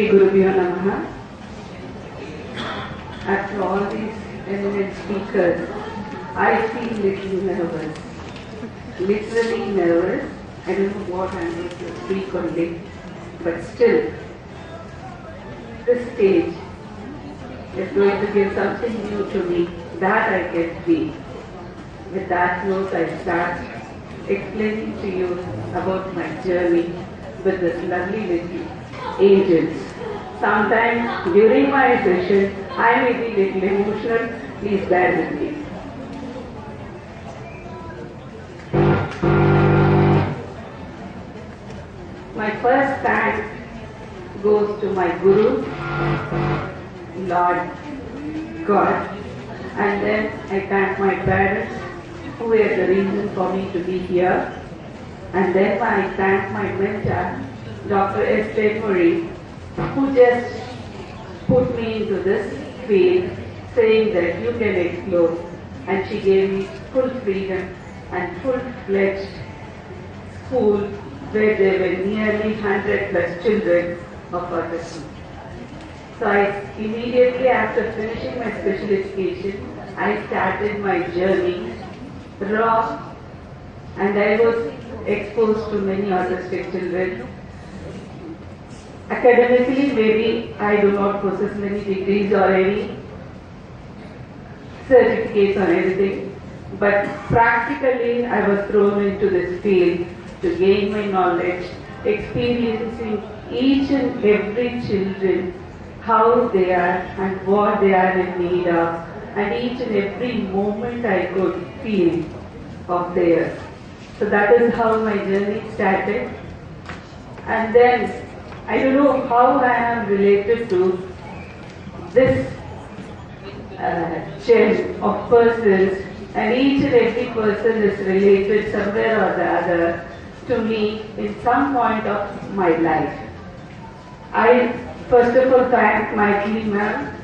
Shri Gurubhyo Namaha. After all these eminent speakers, I feel little nervous. Literally nervous. I don't know what I'm going to speak only. But still, this stage is going to give something new to me that I can feel. With that note, I start explaining to you about my journey with this lovely little angels. Sometimes during my session, I may be little emotional. Please bear with me. My first thanks goes to my Guru, Lord God, and then I thank my parents who were the reason for me to be here, and then I thank my mentor, Dr. S. Murray, who just put me into this field, saying that you can explore, and she gave me full freedom and full-fledged school where there were nearly 100 plus children of autism. So immediately after finishing my special education, I started my journey raw, and I was exposed to many autistic children. Academically, maybe I do not possess many degrees or any certificates or anything, but practically I was thrown into this field to gain my knowledge, experiencing each and every children, how they are and what they are in need of, and each and every moment I could feel of theirs. So that is how my journey started. And then, I don't know how I am related to this chain of persons, and each and every person is related somewhere or the other to me in some point of my life. I first of all thank my team ma'am,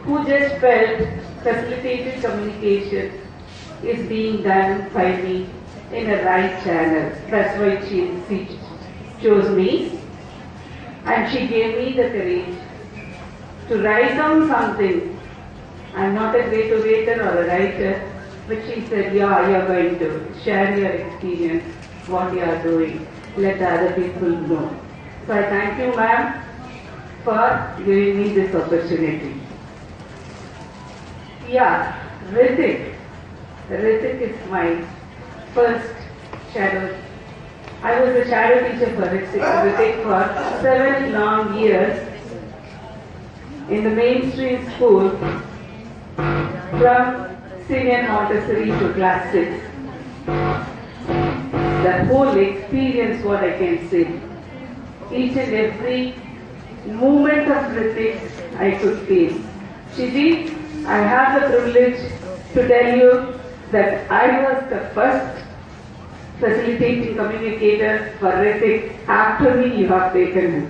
who just felt facilitated communication is being done by me in a right channel. That's why she chose me, and she gave me the courage to write down something. I'm not a great orator or a writer, but she said, yeah, you're going to share your experience, what you are doing, let the other people know. So I thank you, ma'am, for giving me this opportunity. Yeah, Ritik. Ritik is my first shadow. I was a shadow teacher for Ritik for 7 long years in the mainstream school from senior Montessori to class 6. The whole experience, what I can say, each and every movement of Ritik I could feel. Shiji, I have the privilege to tell you that I was the first facilitating communicator for Ritik. After me, you have taken him.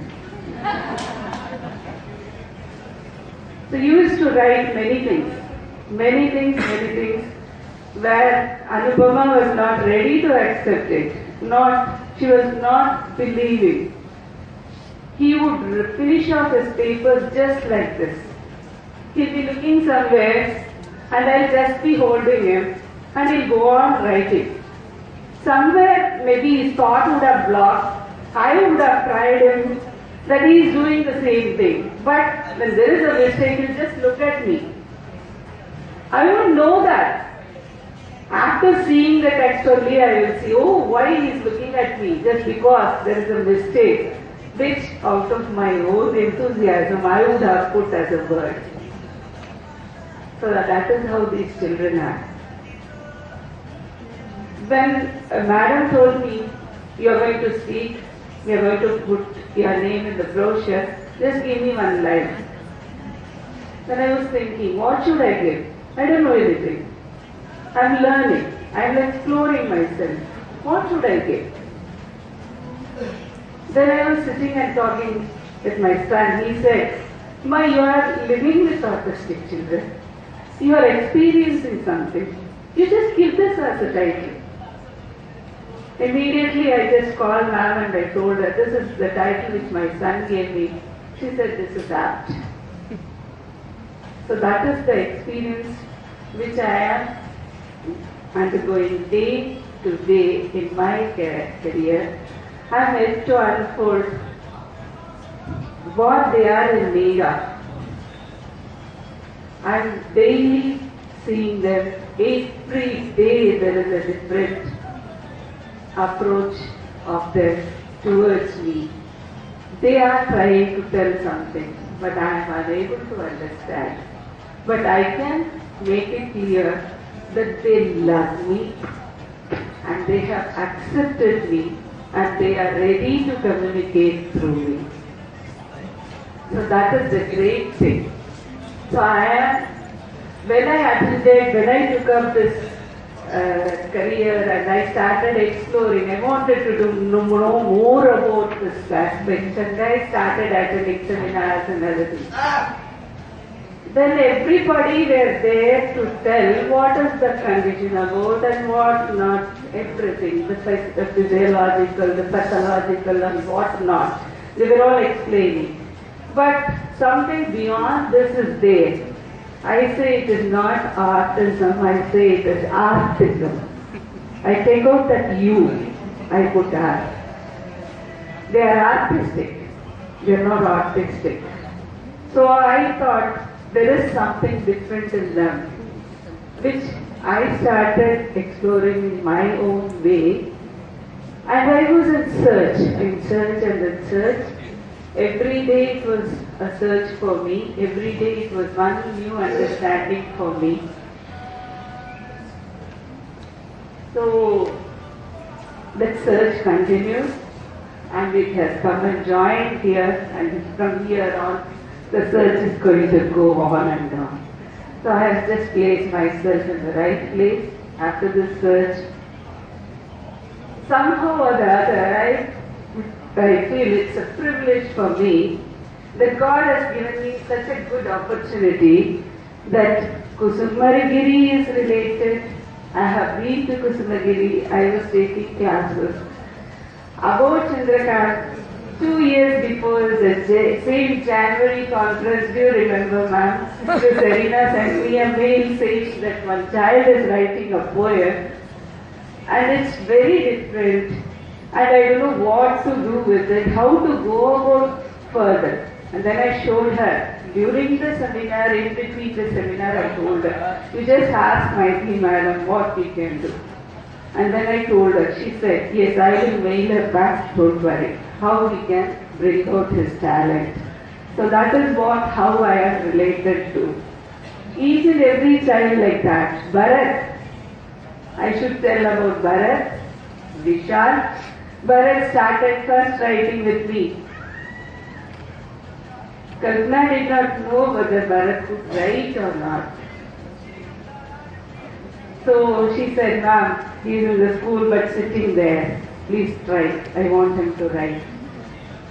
So you used to write many things, where Anupama was not ready to accept it. She was not believing. He would finish off his papers just like this. He'll be looking somewhere, and I'll just be holding him, and he'll go on writing. Somewhere, maybe his thought would have blocked. I would have tried him that he is doing the same thing. But when there is a mistake, he'll just look at me. I won't know that. After seeing the text only, I will see, oh, why he is looking at me? Just because there is a mistake, which out of my own enthusiasm, I would have put as a word. So that is how these children are. When a madam told me, you are going to speak, you are going to put your name in the brochure, just give me one line. Then I was thinking, what should I give? I don't know anything. I'm learning. I'm exploring myself. What should I give? Then I was sitting and talking with my son. He said, Ma, you are living with autistic children. You are experiencing something. You just give this as a title. Immediately I just called ma'am and I told her, this is the title which my son gave me She said, this is apt. So that is the experience which I am undergoing day to day in my career. I am yet to unfold what they are in need of. I am daily seeing them. Every day there is a different approach of them towards me. They are trying to tell something, but I am unable to understand. But I can make it clear that they love me and they have accepted me and they are ready to communicate through me. So that is the great thing. So when I took up this career and I started exploring, I wanted to know more about this aspect, and I started attending seminars and other things. Then everybody were there to tell what is the condition about and what not, everything, the physiological, the pathological and what not. They were all explaining. But something beyond this is there. I say it is not artism, I say it is artism. I take out that you, I put art. They are artistic, they are not artistic. So I thought there is something different in them, which I started exploring in my own way. And I was in search and in search. Every day it was a search for me. Every day it was one new understanding for me. So that search continues and it has come and joined here, and from here on the search is going to go on and on. So I have just placed myself in the right place after this search. Somehow or the other, I feel it's a privilege for me that God has given me such a good opportunity that Kusumaragiri is related. I have been to Kusumaragiri, I was taking classes. About Chandrakant, 2 years before the same January conference, do you remember, ma'am? Sister Serena sent me a mail saying that one child is writing a poem and it's very different. And I don't know what to do with it, how to go about further. And then I showed her. During the seminar, in between the seminar, I told her, you just ask Maitri madam what we can do. And then I told her, she said, yes, I will mail her back, don't worry, how we can bring out his talent. So that is how I am related to. Each and every child like that. Bharat, I should tell about Bharat, Vishal. Bharat started first writing with me. Kalpana did not know whether Bharat could write or not. So she said, ma'am, he is in the school but sitting there. Please try. I want him to write.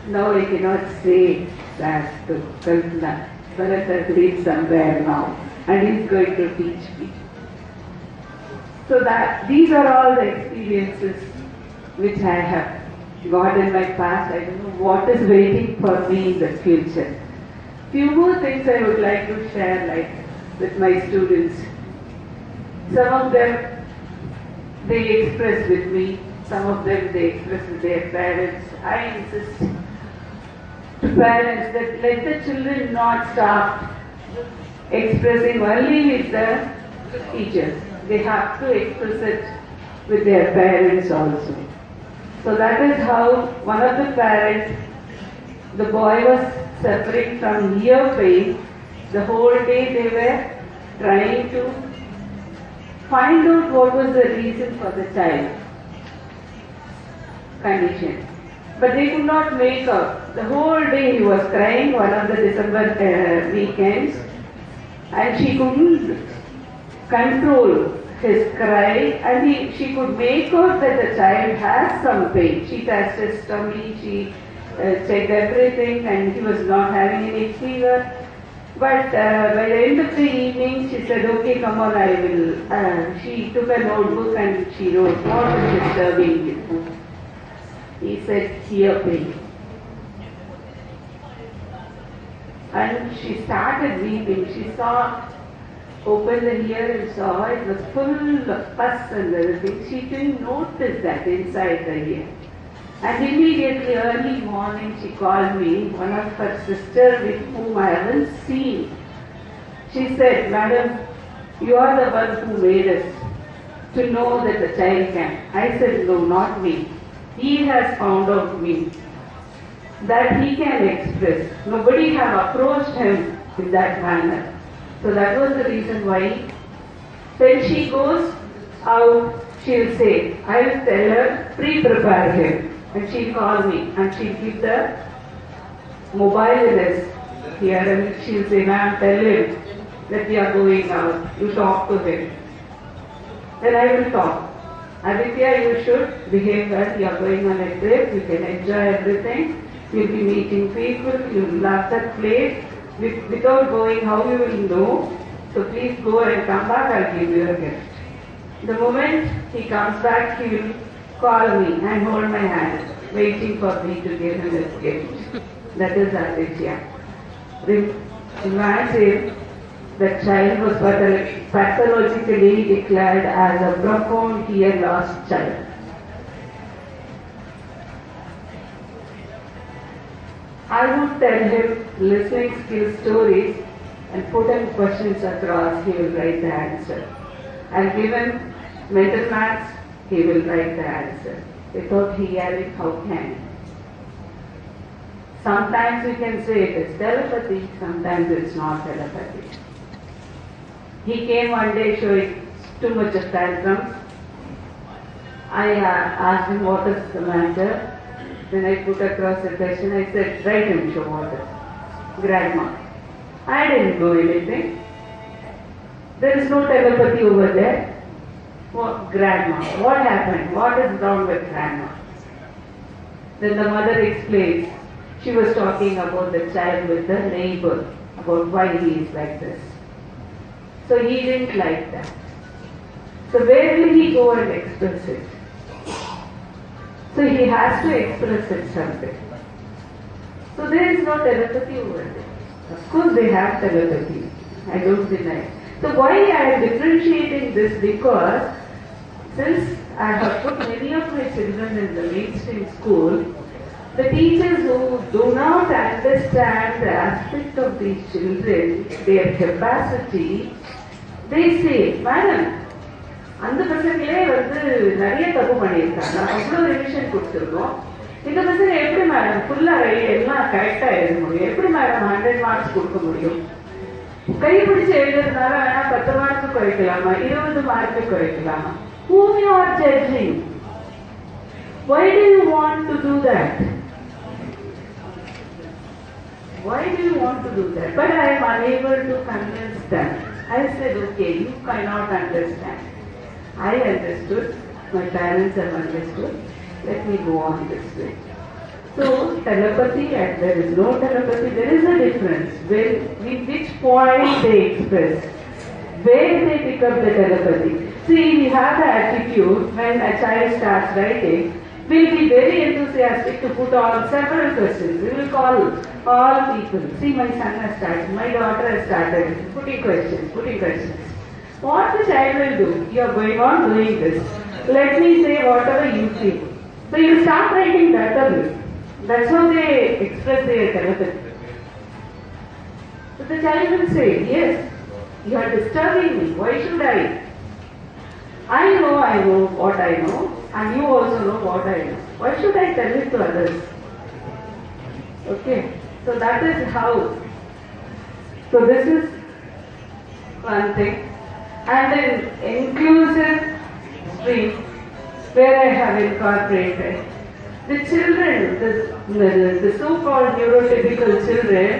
Now I cannot say that to Kalpana. Bharat has reached somewhere now and he is going to teach me. So these are all the experiences which I have got in my past. I don't know what is waiting for me in the future. Few more things I would like to share, like with my students. Some of them, they express with me. Some of them, they express with their parents. I insist to parents that let the children not start expressing only with the teachers. They have to express it with their parents also. So that is how one of the parents, the boy was suffering from ear pain. The whole day they were trying to find out what was the reason for the child condition. But they could not make out. The whole day he was crying, one of the December weekends, and she couldn't control his cry, and she could make out that the child has some pain. She tested his tummy, she checked everything, and he was not having any fever. But by the end of the evening, she said, okay, come on, I will. She took a notebook and she wrote, what is disturbing you? He said, ear pain. and she started weeping. She saw, opened the ear and saw it was full of pus and everything. She didn't notice that inside the ear. And immediately early morning she called me, one of her sisters with whom I haven't seen. She said, "Madam, you are the one who made us to know that the child can." I said, "No, not me. He has found out me, that he can express. Nobody have approached him in that manner." So that was the reason why. When she goes out, she will say, I will tell her, pre-prepare him. And she'll call me and she'll give the mobile list here and she'll say, "Ma'am, tell him that we are going out. You talk to him." Then I will talk. "Aditya, you should behave well. You are going on a trip. You can enjoy everything. You'll be meeting people. You'll love that place. Without going, how you will know? So please go and come back. I'll give you a gift." The moment he comes back, he will call me and hold my hand, waiting for me to give him his gift. That is Aditya. Imagine the child was pathologically declared as a profound hear loss child. I would tell him listening skill stories and put him questions across, he will write the answer. And give him mental maths, he will write the answer. Without hearing, how can he? Sometimes we can say it is telepathy, sometimes it's not telepathy. He came one day showing too much of tantrums. I asked him what is the matter. Then I put across a question. I said, "Write and show what is." "Grandma." I didn't do anything. There is no telepathy over there. What, "Grandma, what happened? What is wrong with grandma?" Then the mother explains. She was talking about the child with the neighbor, about why he is like this. So he didn't like that. So where will he go and express it? So he has to express it somewhere. So there is no telepathy over there. Of course they have telepathy. I don't deny. So why I am differentiating this? Because since I have put many of my children in the mainstream school, the teachers who do not understand the aspect of these children, their capacity, they say, "Madam, அந்த பசங்களே நிறைய தப்பு பண்ணியிருக்காங்க, அவ்வளோ revision கொடுத்துருக்கோம். இந்த பசங்க எப்படி மேடம் ஃபுல்லாக எல்லாம் கரெக்டாக எழுத முடியும்? எப்படி மேடம் 100 மார்க்ஸ் கொடுக்க முடியும்? கைப்பிடிச்சு எழுதுறதுனால வேணா 10 மார்க்கு குறைக்கலாமா, 20 மார்க்கு குறைக்கலாமா? Whom you are judging? Why do you want to do that? Why do you want to do that?" But I am unable to convince them. I said, "Okay, you cannot understand. I understood. My parents have understood. Let me go on this way." So telepathy and there is no telepathy, there is a difference. In which point they express, where they pick up the telepathy. See, we have the attitude when a child starts writing, we'll be very enthusiastic to put on several questions. We will call all people. "See, my son has started, my daughter has started," putting questions. What the child will do? You are going on doing this. Let me say whatever you think. So you start writing that away. That's how they express their telepathy. So the child will say, "Yes, you are disturbing me. Why should I? I know what I know, and you also know what I know. Why should I tell it to others?" Okay, so that is how. So this is one thing. And then inclusive stream, where I have incorporated the children, the so-called neurotypical children.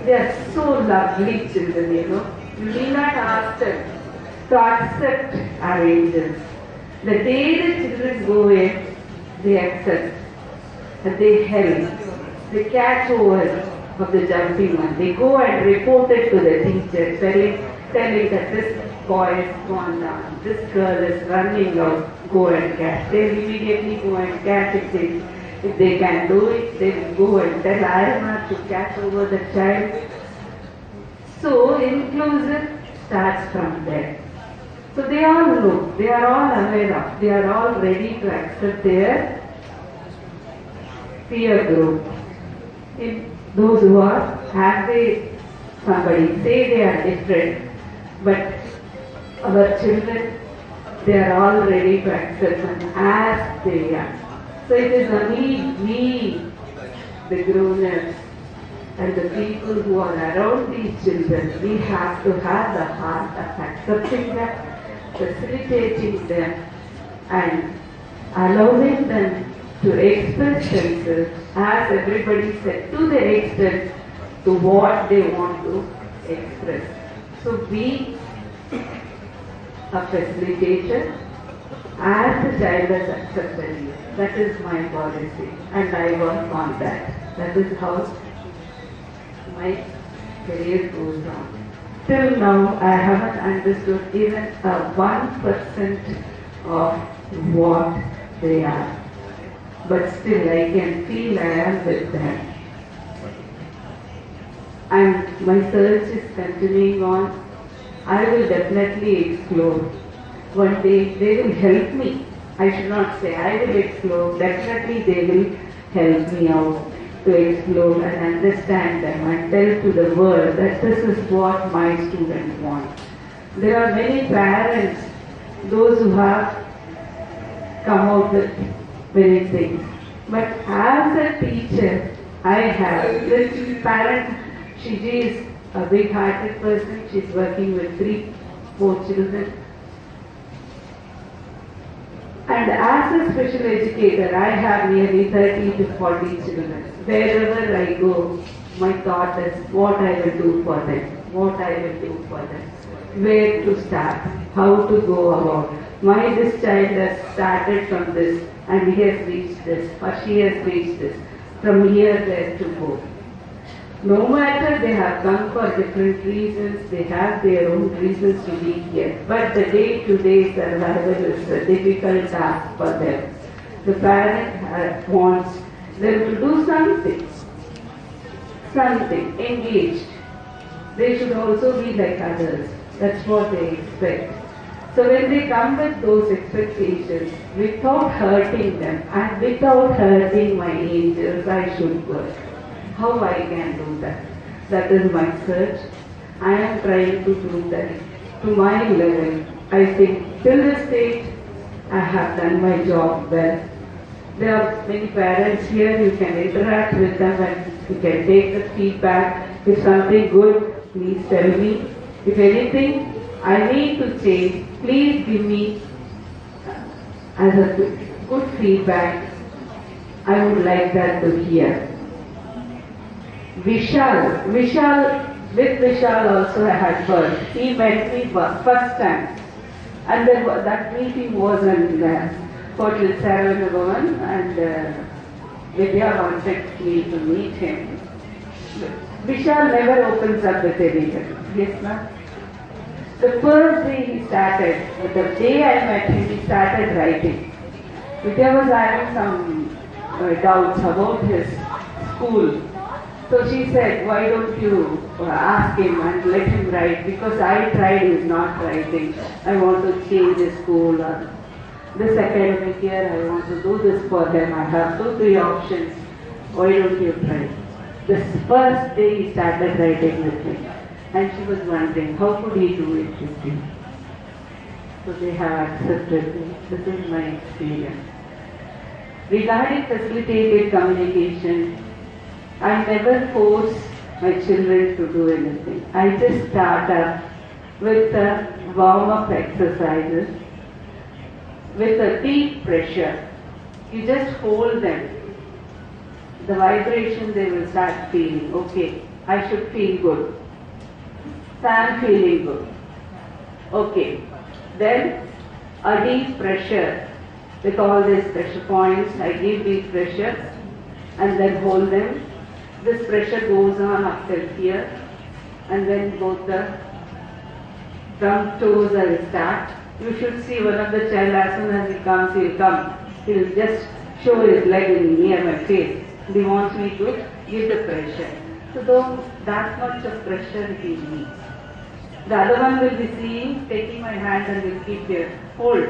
They are so lovely children, you know. You need not ask them to accept our angels. The day the children go in, they accept and they help. They catch over of the jumping one. They go and report it to the teacher, telling that this boy has gone down, this girl is running out, go and catch. They will immediately go and catch it. If they can do it, they will go and tell, "I am not to catch over the child." So inclusive starts from there. So they all know, they are all aware of, they are all ready to accept their peer group. In those who are, have they, somebody say they are different, but our children, they are all ready to accept them as they are. So it is only we, the grown-ups, and the people who are around these children, we have to have the heart of accepting them, facilitating them, and allowing them to express themselves, as everybody said, to the extent to what they want to express. So be a facilitator as the child has accepted you. That is my policy, and I work on that. That is how my career goes on. Till now, I haven't understood even 1% of what they are. But still, I can feel I am with them. And my search is continuing on. I will definitely explore. One day, they will help me. I should not say I will explore. Definitely, they will help me out to explore and understand them and tell to the world that this is what my student wants. There are many parents, those who have come out with many things. But as a teacher, I have this parent, she is a big-hearted person. She's working with 3-4 children. And as a special educator, I have nearly 30 to 40 children. Wherever I go, my thought is what I will do for them, what I will do for them, where to start, how to go about. This child has started from this and he has reached this, or she has reached this. From here, there to go. No matter they have come for different reasons, they have their own reasons to be here. But the day-to-day survival is a difficult task for them. The parent wants them to do something, engaged. They should also be like others. That's what they expect. So when they come with those expectations, without hurting them and without hurting my angels, I should work. How I can do that? That is my search. I am trying to do that to my level. I think till this stage I have done my job well. There are many parents here, you can interact with them and you can take the feedback. If something good, please tell me. If anything I need to change, please give me as a good feedback. I would like that to hear. Vishal also I had heard. He met me first time. And that meeting was in Hotel Saravana and Vidya wanted me to meet him. Vishal never opens up with anything. Yes, ma'am? The first day he started, the day I met him, he started writing. Vidya was having some doubts about his school. So she said, why don't you ask him and let him write, because I tried, he is not writing. I want to change his school, or this academic year I want to do this for him. I have 2-3 options. Why don't you try? This first day he started writing with me. And she was wondering, how could he do it with me? So they have accepted me. This is my experience. Regarding facilitated communication, I never force my children to do anything. I just start up with warm-up exercises, with a deep pressure. You just hold them. The vibration they will start feeling. Okay, I should feel good. So I am feeling good. Okay. Then a deep pressure. With all these pressure points, I give deep pressure and then hold them. This pressure goes on up till here, and then both the thumb toes will start. You should see one of the child, as soon as he comes, he'll come. He'll just show his leg near my face. He wants me to give the pressure. So though that much of pressure he needs. The other one will be seeing, taking my hand and will keep here, hold,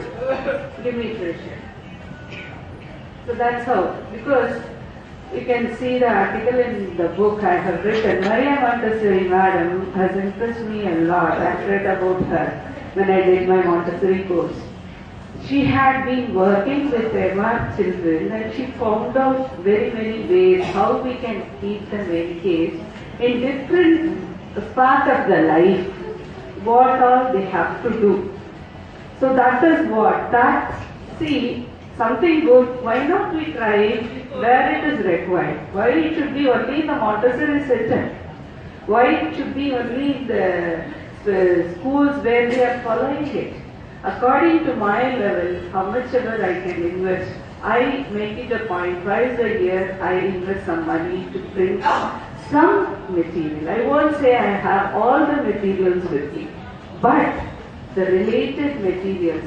give me pressure. So that's how, because you can see the article in the book I have written. Maria Montessori madam has impressed me a lot. I've read about her when I did my Montessori course. She had been working with Emma children and she found out very many ways how we can keep them engaged in different part of the life, what all they have to do. So that is what, that, see, something good, why not we try it where it is required? Why it should be only in the Montessori center? Why it should be only in the schools where they are following it? According to my level, how much ever I can invest, I make it a point, twice a year I invest some money to bring some material. I won't say I have all the materials with me, but the related materials,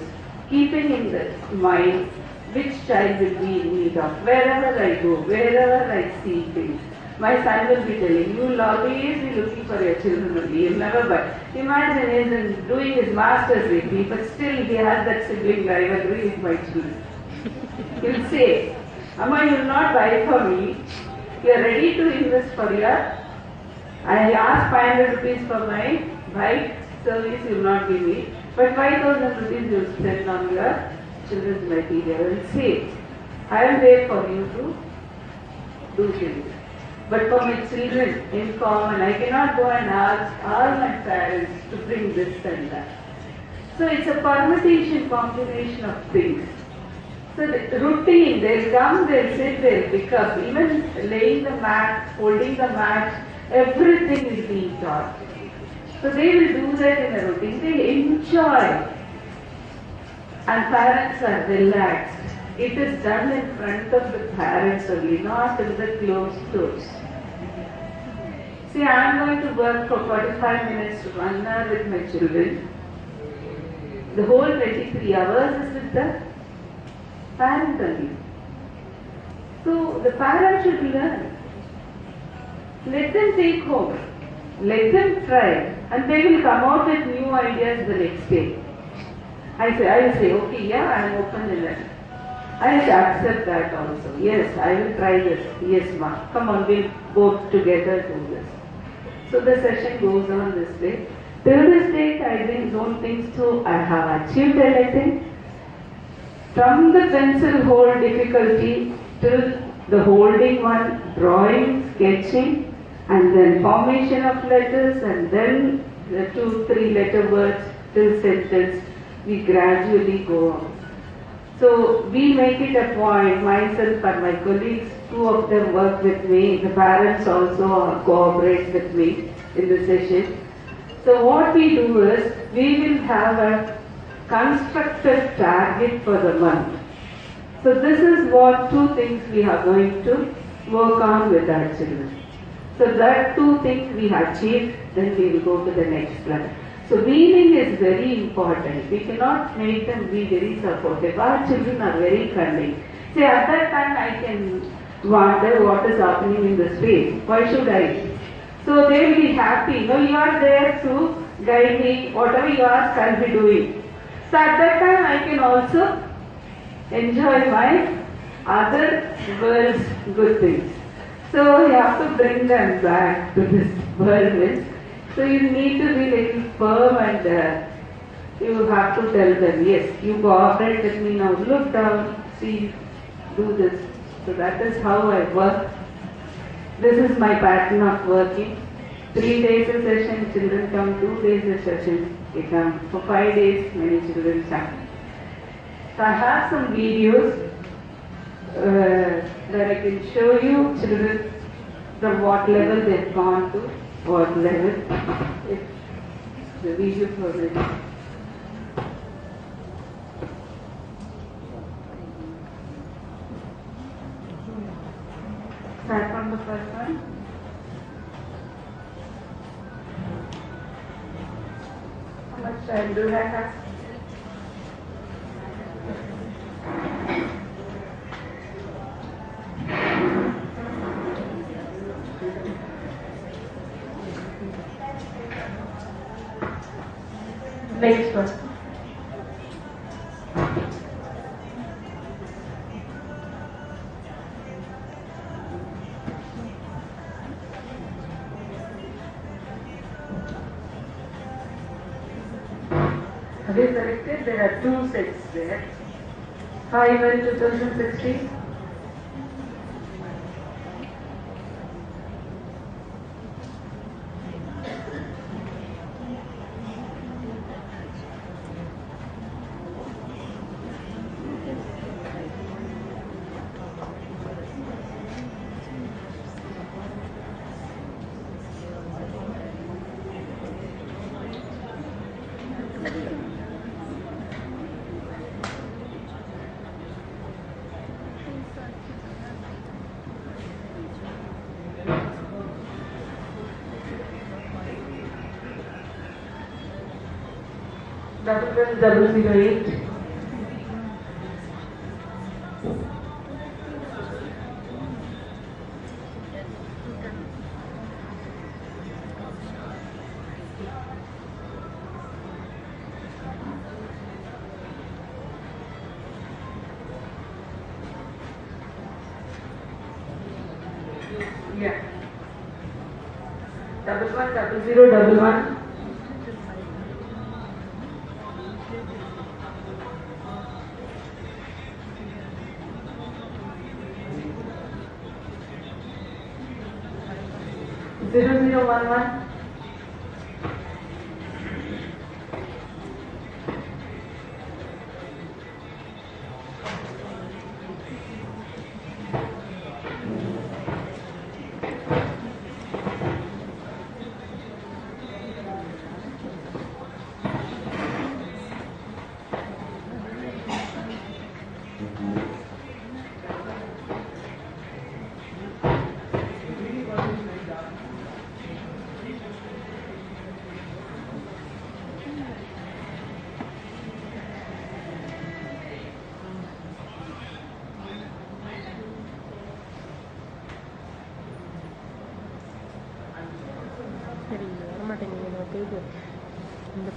keeping in the mind which child will be in need of. Wherever I go, wherever I see things, my son will be telling, you will always be looking for your children only, you'll never buy. Imagine he is doing his master's degree, but still he has that sibling rivalry with my children. He'll say, Amma, you will not buy for me, you are ready to invest for your, I asked 500 rupees for my bike service, you will not give me, but 5,000 rupees you will spend on your children's material. And say, I am there for you to do things. But for my children in common, I cannot go and ask all my parents to bring this and that. So it's a permutation, combination of things. So the routine, they'll come, they'll sit, they'll pick up, even laying the mat, holding the mat, everything is being taught. So they will do that in a routine, they enjoy. And parents are relaxed. It is done in front of the parents only, not in the closed doors. See, I am going to work for 45 minutes to 1 hour with my children. The whole 23 hours is with the parent only. So the parent should learn. Let them take home. Let them try. And they will come out with new ideas the next day. I will say, okay, yeah, I am open to that. I will accept that also. Yes, I will try this. Yes, ma. Come on, we'll both together do this. So the session goes on this way. Till this date, I don't think so. I have achieved anything. From the pencil hold difficulty till the holding one, drawing, sketching, and then formation of letters, and then the 2-3 letter words till sentence. We gradually go on. So we make it a point, myself and my colleagues, 2 of them work with me, the parents also cooperate with me in the session. So what we do is, we will have a constructed target for the month. So this is what 2 things we are going to work on with our children. So that 2 things we achieve, then we will go to the next plan. So weaning is very important. We cannot make them be very supportive. Our children are very cunning. See, at that time I can wonder what is happening in the space. Why should I? So they will be happy. No, you are there to guide me. Whatever you ask, I will be doing. So at that time I can also enjoy my other world's good things. So you have to bring them back to this world. So you need to be little firm and you have to tell them, yes, you cooperate with me now, look down, see, do this. So that is how I work. This is my pattern of working. 3 days a session, children come, 2 days a session, they come. For 5 days, many children come. So I have some videos that I can show you children from what level they have gone to. What level? It's the video for it. Start from the first one. How much time do I have? Next one. Have you selected? There are two sets there. 5 and 2016. Double 008. Yeah. 110011. Zero zero one one. சரி வரமாட்டேங்குது நம்ம போயிட்டு இந்த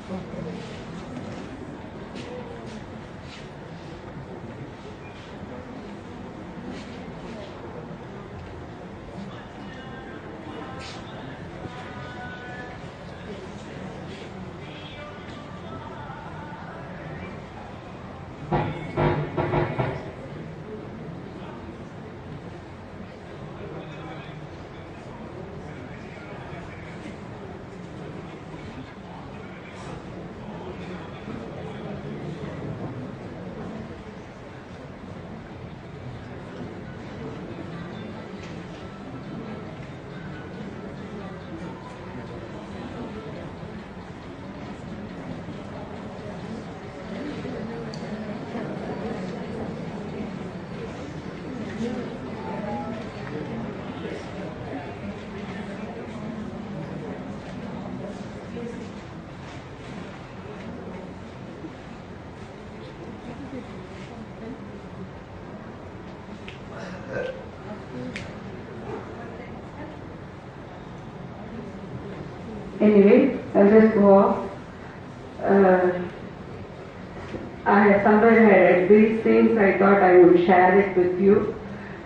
Anyway, I'll just go off. Somewhere I read these things, I thought I would share it with you.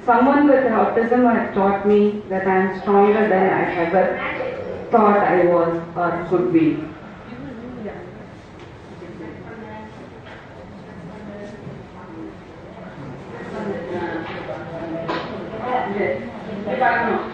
Someone with autism has taught me that I am stronger than I ever thought I was or could be. Department.